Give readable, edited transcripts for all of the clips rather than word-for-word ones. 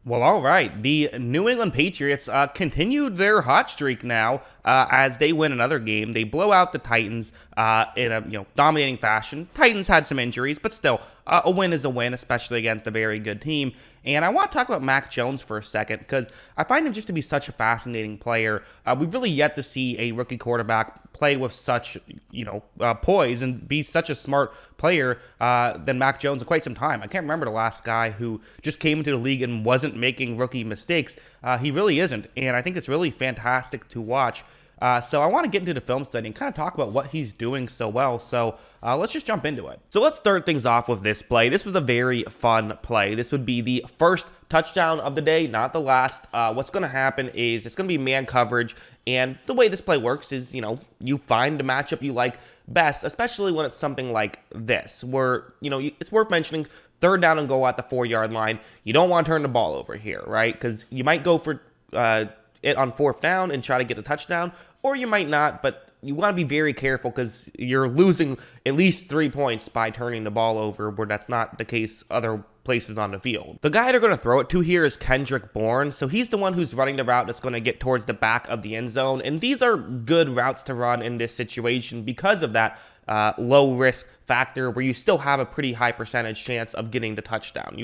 Well, all right. The New England Patriots continued their hot streak now as they win another game. They blow out the Titans in a dominating fashion. Titans had some injuries, but still, a win is a win, especially against a very good team. And I want to talk about Mac Jones for a second because I find him just to be such a fascinating player. We've really yet to see a rookie quarterback play with such poise and be such a smart player than Mac Jones in quite some time. I can't remember the last guy who just came into the league and wasn't making rookie mistakes. He really isn't, and I think it's really fantastic to watch. So I want to get into the film study and kind of talk about what he's doing so well. So let's just jump into it. So let's start things off with this play. This was a very fun play. This would be the first touchdown of the day, not the last. What's going to happen is it's going to be man coverage. And the way this play works is, you find the matchup you like best, especially when it's something like this, where, it's worth mentioning, third down and goal at the 4-yard line. You don't want to turn the ball over here, right? Because you might go for it on fourth down and try to get the touchdown, or you might not, but you want to be very careful because you're losing at least 3 points by turning the ball over, where that's not the case other places on the field. The guy they're going to throw it to here is Kendrick Bourne, so he's the one who's running the route that's going to get towards the back of the end zone, and these are good routes to run in this situation because of that low risk factor where you still have a pretty high percentage chance of getting the touchdown.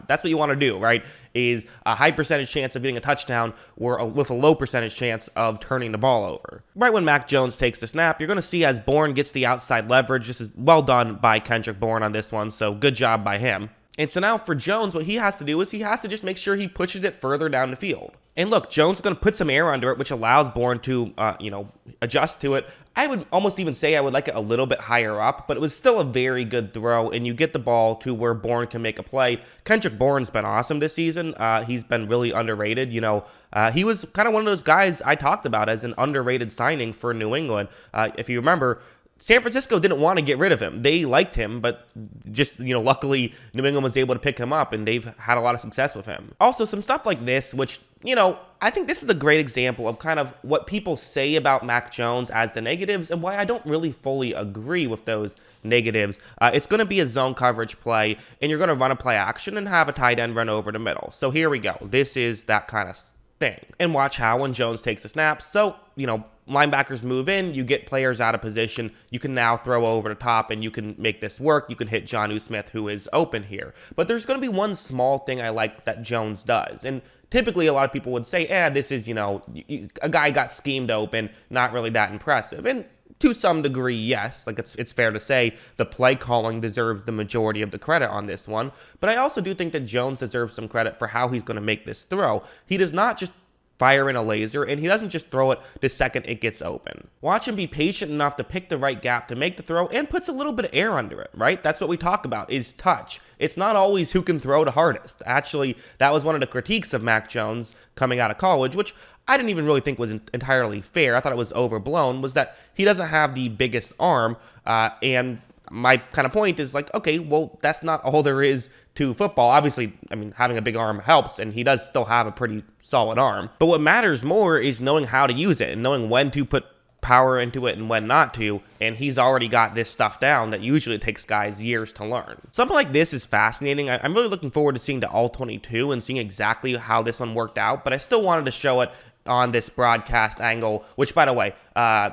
That's what you want to do, right? Is a high percentage chance of getting a touchdown with a low percentage chance of turning the ball over. Right when Mac Jones takes the snap, you're going to see as Bourne gets the outside leverage. This is well done by Kendrick Bourne on this one, so good job by him. And so now for Jones, what he has to do is he has to just make sure he pushes it further down the field. And look, Jones is going to put some air under it, which allows Bourne to, adjust to it. I would almost even say I would like it a little bit higher up, but it was still a very good throw, and you get the ball to where Bourne can make a play. Kendrick Bourne's been awesome this season. He's been really underrated. He was kind of one of those guys I talked about as an underrated signing for New England. If you remember, San Francisco didn't want to get rid of him. They liked him, but just, luckily New England was able to pick him up, and they've had a lot of success with him. Also, some stuff like this, which, I think this is a great example of kind of what people say about Mac Jones as the negatives and why I don't really fully agree with those negatives. It's going to be a zone coverage play, and you're going to run a play action and have a tight end run over the middle. So here we go. This is that kind of thing. And watch how when Jones takes a snap. So, linebackers move in, you get players out of position, you can now throw over the top and you can make this work. You can hit Jonnu Smith, who is open here. But there's going to be one small thing I like that Jones does. And typically a lot of people would say, this is, a guy got schemed open, not really that impressive. And to some degree, yes, like it's fair to say the play calling deserves the majority of the credit on this one. But I also do think that Jones deserves some credit for how he's going to make this throw. He does not just fire in a laser, and he doesn't just throw it the second it gets open. Watch him be patient enough to pick the right gap to make the throw and puts a little bit of air under it, right? That's what we talk about, is touch. It's not always who can throw the hardest. Actually, that was one of the critiques of Mac Jones coming out of college, which I didn't even really think was entirely fair. I thought it was overblown, was that he doesn't have the biggest arm, and my kind of point is like, okay, well, that's not all there is to football. Obviously, having a big arm helps, and he does still have a pretty solid arm. But what matters more is knowing how to use it and knowing when to put power into it and when not to, and he's already got this stuff down that usually takes guys years to learn. Something like this is fascinating. I'm really looking forward to seeing the all-22 and seeing exactly how this one worked out, but I still wanted to show it on this broadcast angle, which, by the way,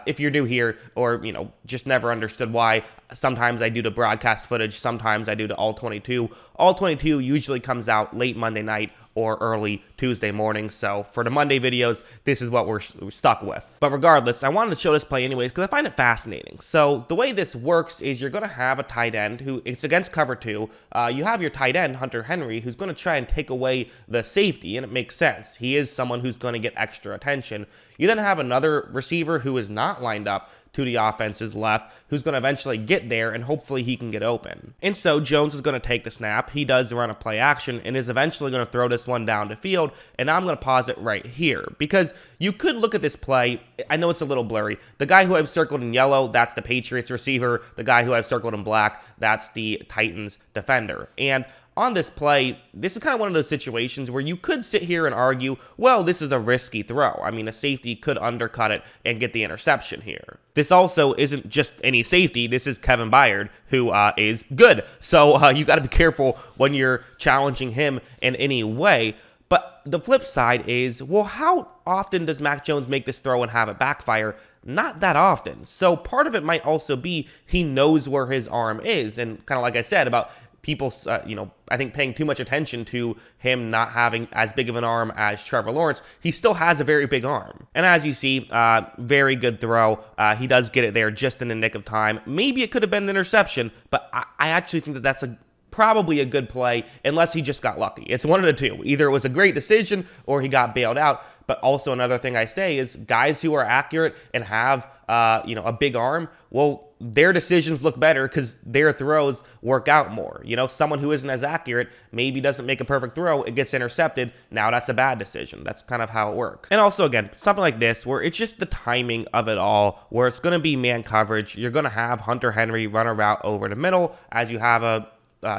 if you're new here or, just never understood why, sometimes I do the broadcast footage, sometimes I do the all-22. All-22 usually comes out late Monday night or early Tuesday morning, so for the Monday videos, this is what we're stuck with. But regardless, I wanted to show this play anyways because I find it fascinating. So the way this works is you're going to have a tight end who, it's against cover 2, you have your tight end, Hunter Henry, who's going to try and take away the safety, and it makes sense. He is someone who's going to get extra attention. You then have another receiver who is not lined up to the offense's left, who's going to eventually get there, and hopefully he can get open. And so Jones is going to take the snap. He does run a play action and is eventually going to throw this one down the field, and I'm going to pause it right here because you could look at this play. I know it's a little blurry. The guy who I've circled in yellow, that's the Patriots receiver. The guy who I've circled in black, that's the Titans defender. And on this play, this is kind of one of those situations where you could sit here and argue, well, this is a risky throw. A safety could undercut it and get the interception here. This also isn't just any safety. This is Kevin Byard, who is good. So you got to be careful when you're challenging him in any way. But the flip side is, well, how often does Mac Jones make this throw and have it backfire? Not that often. So part of it might also be he knows where his arm is. And kind of like I said about people, I think paying too much attention to him not having as big of an arm as Trevor Lawrence, he still has a very big arm. And as you see, very good throw. He does get it there just in the nick of time. Maybe it could have been an interception, but I actually think that that's probably a good play, unless he just got lucky. It's one of the two. Either it was a great decision or he got bailed out. But also another thing I say is guys who are accurate and have a big arm, well, their decisions look better because their throws work out more. Someone who isn't as accurate maybe doesn't make a perfect throw, it gets intercepted. Now that's a bad decision. That's kind of how it works. And also, again, something like this where it's just the timing of it all, where it's going to be man coverage. You're going to have Hunter Henry run a route over the middle as you have a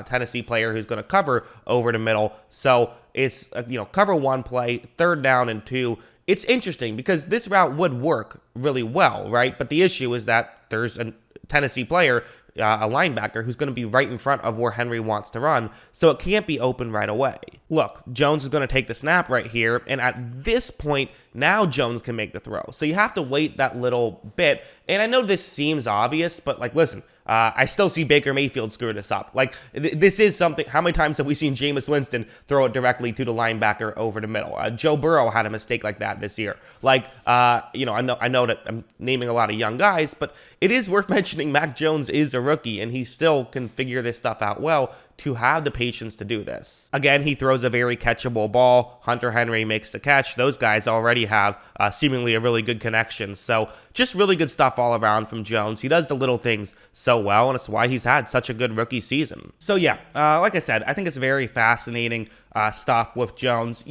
Tennessee player who's going to cover over the middle. So it's, cover one play, 3rd down and 2. It's interesting because this route would work really well, right? But the issue is that there's a Tennessee player, a linebacker, who's going to be right in front of where Henry wants to run, so it can't be open right away. Look, Jones is going to take the snap right here, and at this point, now Jones can make the throw. So you have to wait that little bit, and I know this seems obvious, but, listen, I still see Baker Mayfield screw this up. This is something. How many times have we seen Jameis Winston throw it directly to the linebacker over the middle? Joe Burrow had a mistake like that this year. I know that I'm naming a lot of young guys, but it is worth mentioning Mac Jones is a rookie, and he still can figure this stuff out well to have the patience to do this. Again, he throws a very catchable ball. Hunter Henry makes the catch. Those guys already have seemingly a really good connection. So just really good stuff all around from Jones. He does the little things so well, and it's why he's had such a good rookie season. So yeah, like I said, I think it's very fascinating stuff with Jones.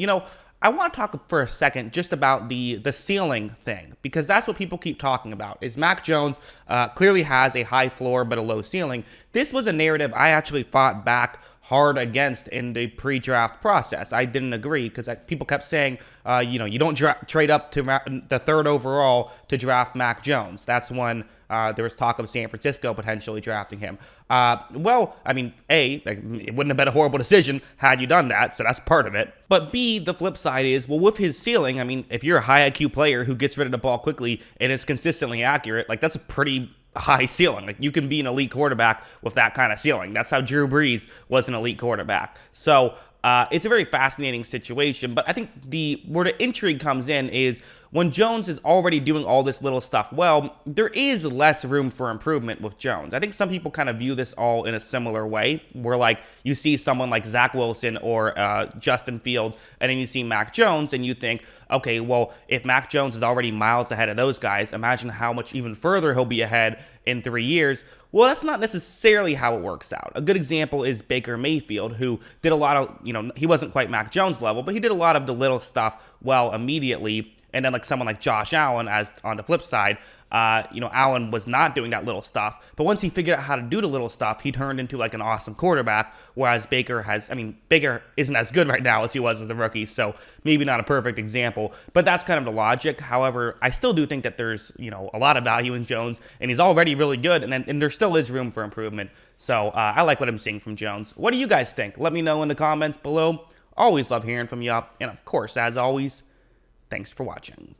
I want to talk for a second just about the ceiling thing, because that's what people keep talking about, is Mac Jones clearly has a high floor but a low ceiling. This was a narrative I actually fought back hard against in the pre-draft process. I didn't agree because people kept saying, you don't trade up to the 3rd overall to draft Mac Jones. That's when there was talk of San Francisco potentially drafting him. It wouldn't have been a horrible decision had you done that, so that's part of it. But B, the flip side is, well, with his ceiling, if you're a high IQ player who gets rid of the ball quickly and is consistently accurate, that's a pretty high ceiling. You can be an elite quarterback with that kind of ceiling. That's how Drew Brees was an elite quarterback. So it's a very fascinating situation, but I think where the intrigue comes in is when Jones is already doing all this little stuff well, there is less room for improvement with Jones. I think some people kind of view this all in a similar way, where you see someone like Zach Wilson or Justin Fields, and then you see Mac Jones, and you think, okay, well, if Mac Jones is already miles ahead of those guys, imagine how much even further he'll be ahead in 3 years. Well, that's not necessarily how it works out. A good example is Baker Mayfield, who did a lot of, he wasn't quite Mac Jones level, but he did a lot of the little stuff well immediately. And then someone like Josh Allen, as on the flip side, Allen was not doing that little stuff. But once he figured out how to do the little stuff, he turned into an awesome quarterback. Whereas Baker isn't as good right now as he was as a rookie. So maybe not a perfect example, but that's kind of the logic. However, I still do think that there's, a lot of value in Jones, and he's already really good. And there still is room for improvement. So I like what I'm seeing from Jones. What do you guys think? Let me know in the comments below. Always love hearing from you. And of course, as always, thanks for watching.